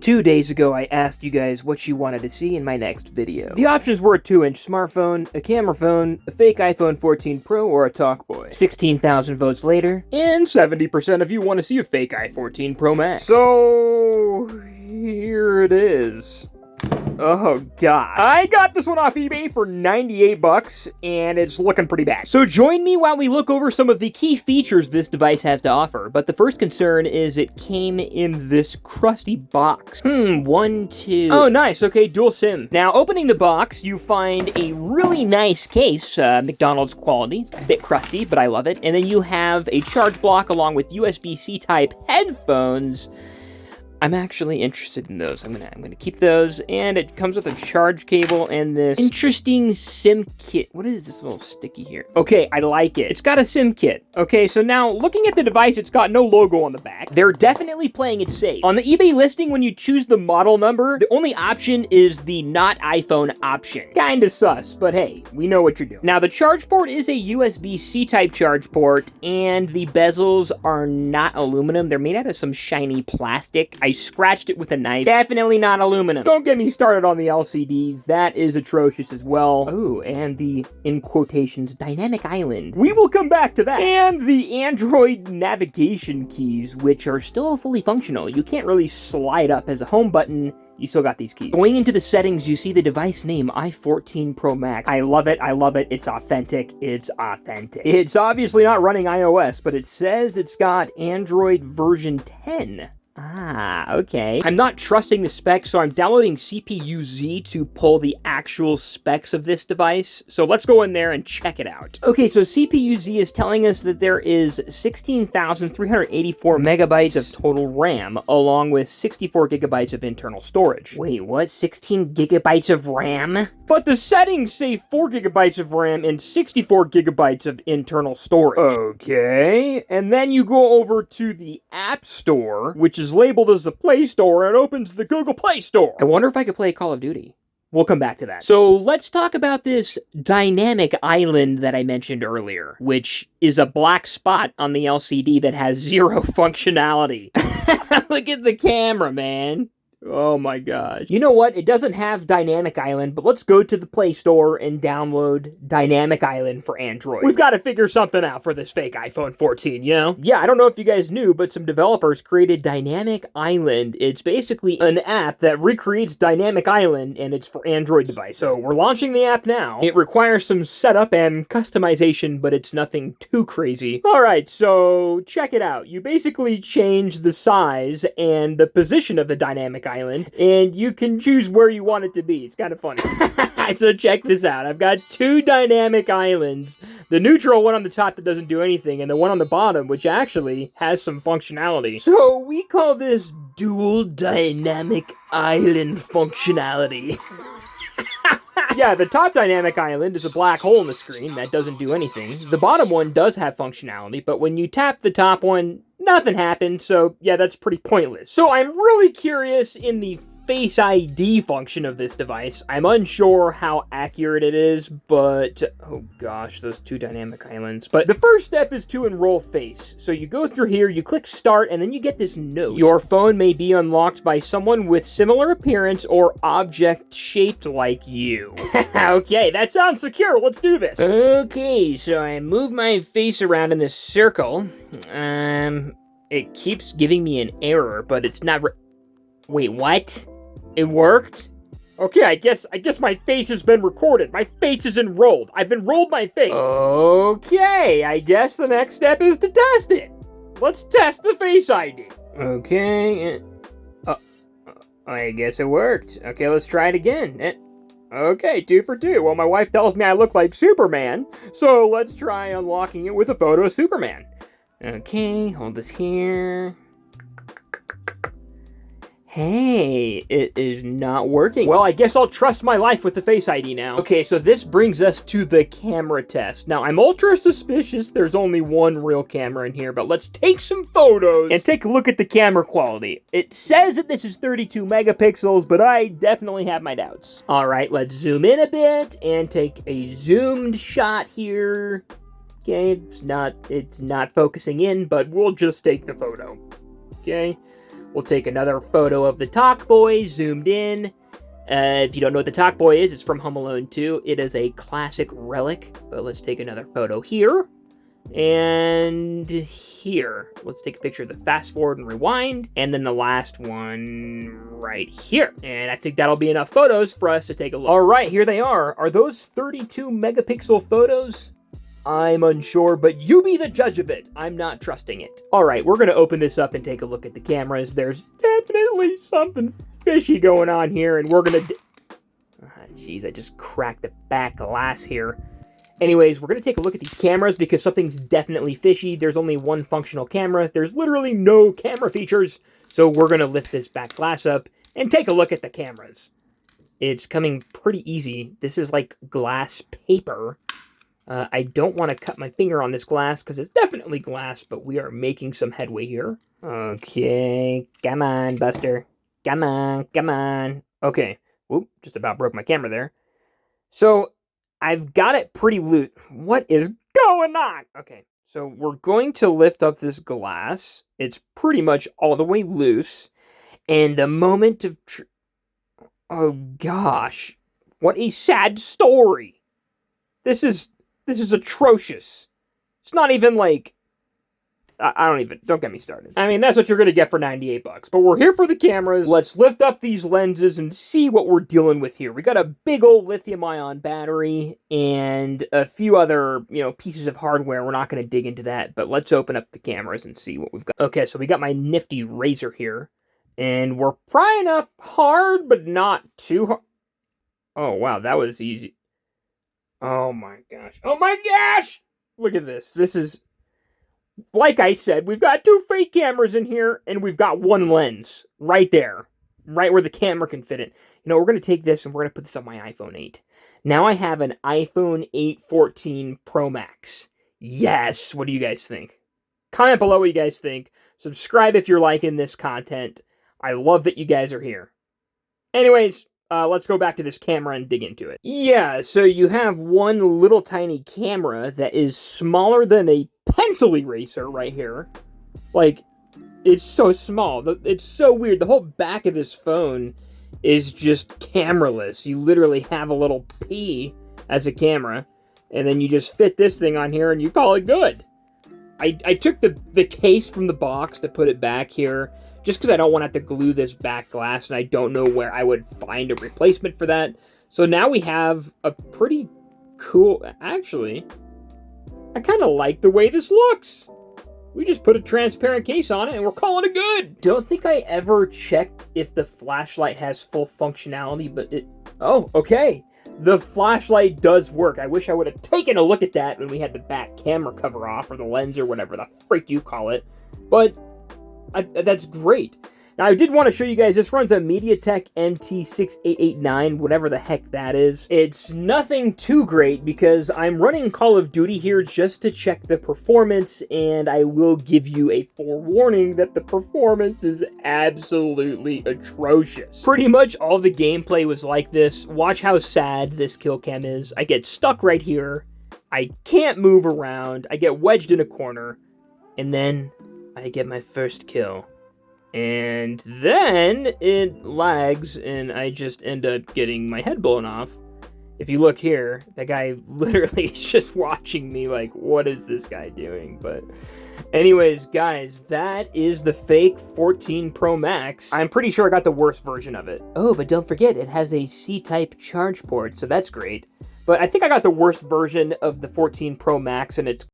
2 days ago, I asked you guys what you wanted to see in my next video. The options were a 2-inch smartphone, a camera phone, a fake iPhone 14 Pro, or a Talkboy. 16,000 votes later, and 70% of you want to see a fake iPhone 14 Pro Max. So, here it is. Oh gosh. I got this one off eBay for 98 bucks, and it's looking pretty bad. So join me while we look over some of the key features this device has to offer, but the first concern is it came in this crusty box. 1, 2... Oh, nice, okay, dual SIM. Now, opening the box, you find a really nice case, McDonald's quality, a bit crusty, but I love it, and then you have a charge block along with USB-C type headphones. I'm actually interested in those. I'm gonna keep those, and it comes with a charge cable and this interesting SIM kit. What is this little sticky here? Okay, I like it. It's got a SIM kit. Okay, so now looking at the device, it's got no logo on the back. They're definitely playing it safe. On the eBay listing, when you choose the model number, the only option is the not iPhone option. Kinda sus, but hey, we know what you're doing. Now, the charge port is a USB-C type charge port, and the bezels are not aluminum. They're made out of some shiny plastic. I scratched it with a knife. Definitely not aluminum. Don't get me started on the LCD. That is atrocious as well. Oh, and the, in quotations, dynamic island. We will come back to that. And the Android navigation keys, which are still fully functional. You can't really slide up as a home button. You still got these keys. Going into the settings, you see the device name, i14 Pro Max. I love it, I love it, it's authentic, it's authentic. It's obviously not running iOS, but it says it's got Android version 10. Ah, okay. I'm not trusting the specs, so I'm downloading CPU-Z to pull the actual specs of this device. So let's go in there and check it out. Okay, so CPU-Z is telling us that there is 16,384 megabytes of total RAM, along with 64 gigabytes of internal storage. Wait, what? 16 gigabytes of RAM? But the settings say 4 gigabytes of RAM and 64 gigabytes of internal storage. Okay, and then you go over to the App Store, which is labeled as the Play Store, and opens the Google Play Store. I wonder if I could play Call of Duty. We'll come back to that. So let's talk about this dynamic island that I mentioned earlier, which is a black spot on the LCD that has zero functionality. Look at the camera, man. Oh my gosh. You know what? It doesn't have Dynamic Island, but let's go to the Play Store and download Dynamic Island for Android. We've got to figure something out for this fake iPhone 14, you know? Yeah, I don't know if you guys knew, but some developers created Dynamic Island. It's basically an app that recreates Dynamic Island, and it's for Android device. So we're launching the app now. It requires some setup and customization, but it's nothing too crazy. All right, so check it out. You basically change the size and the position of the Dynamic Island, and you can choose where you want it to be. It's kind of funny. So check this out. I've got 2 dynamic islands. The neutral one on the top that doesn't do anything, and the one on the bottom, which actually has some functionality. So we call this dual dynamic island functionality. Yeah, the top dynamic island is a black hole in the screen that doesn't do anything. The bottom one does have functionality, but when you tap the top one, nothing happened, so yeah, that's pretty pointless. So I'm really curious in the Face ID function of this device. I'm unsure how accurate it is, but oh gosh, those 2 dynamic islands. But the first step is to enroll Face. So you go through here, you click start, and then you get this note. Your phone may be unlocked by someone with similar appearance or object shaped like you. Okay, that sounds secure. Let's do this. Okay, so I move my face around in this circle. It keeps giving me an error, but it's not wait, what? It worked? Okay, I guess my face has been recorded. My face is enrolled. I've enrolled my face. Okay, I guess the next step is to test it. Let's test the Face ID. Okay, I guess it worked. Okay, let's try it again. Okay, 2 for 2. Well, my wife tells me I look like Superman, so let's try unlocking it with a photo of Superman. Okay, hold this here. Hey, it is not working. Well, I guess I'll trust my life with the Face ID now. Okay, so this brings us to the camera test. Now, I'm ultra suspicious there's only one real camera in here, but let's take some photos and take a look at the camera quality. It says that this is 32 megapixels, but I definitely have my doubts. All right, let's zoom in a bit and take a zoomed shot here. Okay, it's not focusing in, but we'll just take the photo. Okay. We'll take another photo of the Talk Boy zoomed in. If you don't know what the Talk Boy is, it's from Home Alone 2. It is a classic relic, but let's take another photo here. And here. Let's take a picture of the fast forward and rewind. And then the last one right here. And I think that'll be enough photos for us to take a look. All right, here they are. Are those 32 megapixel photos? I'm unsure, but you be the judge of it. I'm not trusting it. All right, we're going to open this up and take a look at the cameras. There's definitely something fishy going on here, and we're going to... Jeez, I just cracked the back glass here. Anyways, we're going to take a look at these cameras because something's definitely fishy. There's only one functional camera. There's literally no camera features. So we're going to lift this back glass up and take a look at the cameras. It's coming pretty easy. This is like glass paper. I don't want to cut my finger on this glass because it's definitely glass, but we are making some headway here. Okay, come on, Buster. Come on, come on. Okay, whoop, just about broke my camera there. So, I've got it pretty loose. What is going on? Okay, so we're going to lift up this glass. It's pretty much all the way loose. And the moment of... Oh, gosh. What a sad story. This is atrocious. It's not even like... don't get me started. I mean, that's what you're going to get for 98 bucks. But we're here for the cameras. Let's lift up these lenses and see what we're dealing with here. We got a big old lithium-ion battery and a few other, pieces of hardware. We're not going to dig into that, but let's open up the cameras and see what we've got. Okay, so we got my nifty razor here, and we're prying up hard, but not too hard. Oh, wow, that was easy. Oh my gosh. Oh my gosh! Look at this. This is, like I said, we've got two fake cameras in here, and we've got one lens right there. Right where the camera can fit it. We're going to take this, and we're going to put this on my iPhone 8. Now I have an iPhone 8 14 Pro Max. Yes! What do you guys think? Comment below what you guys think. Subscribe if you're liking this content. I love that you guys are here. Anyways... let's go back to this camera and dig into it. Yeah, so you have one little tiny camera that is smaller than a pencil eraser right here. Like, it's so small. It's so weird. The whole back of this phone is just cameraless. You literally have a little P as a camera, and then you just fit this thing on here and you call it good. I took the case from the box to put it back here, just because I don't want to have to glue this back glass, and I don't know where I would find a replacement for that. So now we have a pretty cool... Actually, I kind of like the way this looks. We just put a transparent case on it, and we're calling it good. Don't think I ever checked if the flashlight has full functionality, but it... Oh, okay. The flashlight does work. I wish I would have taken a look at that when we had the back camera cover off, or the lens, or whatever the freak you call it. But... that's great. Now, I did want to show you guys, this runs a MediaTek MT6889, whatever the heck that is. It's nothing too great because I'm running Call of Duty here just to check the performance, and I will give you a forewarning that the performance is absolutely atrocious. Pretty much all the gameplay was like this. Watch how sad this kill cam is. I get stuck right here. I can't move around. I get wedged in a corner, and then I get my first kill. And then it lags, and I just end up getting my head blown off. If you look here, that guy literally is just watching me like, what is this guy doing? But anyways, guys, that is the fake 14 Pro Max. I'm pretty sure I got the worst version of it. Oh, but don't forget, it has a C-type charge port, so that's great. But I think I got the worst version of the 14 Pro Max, and it's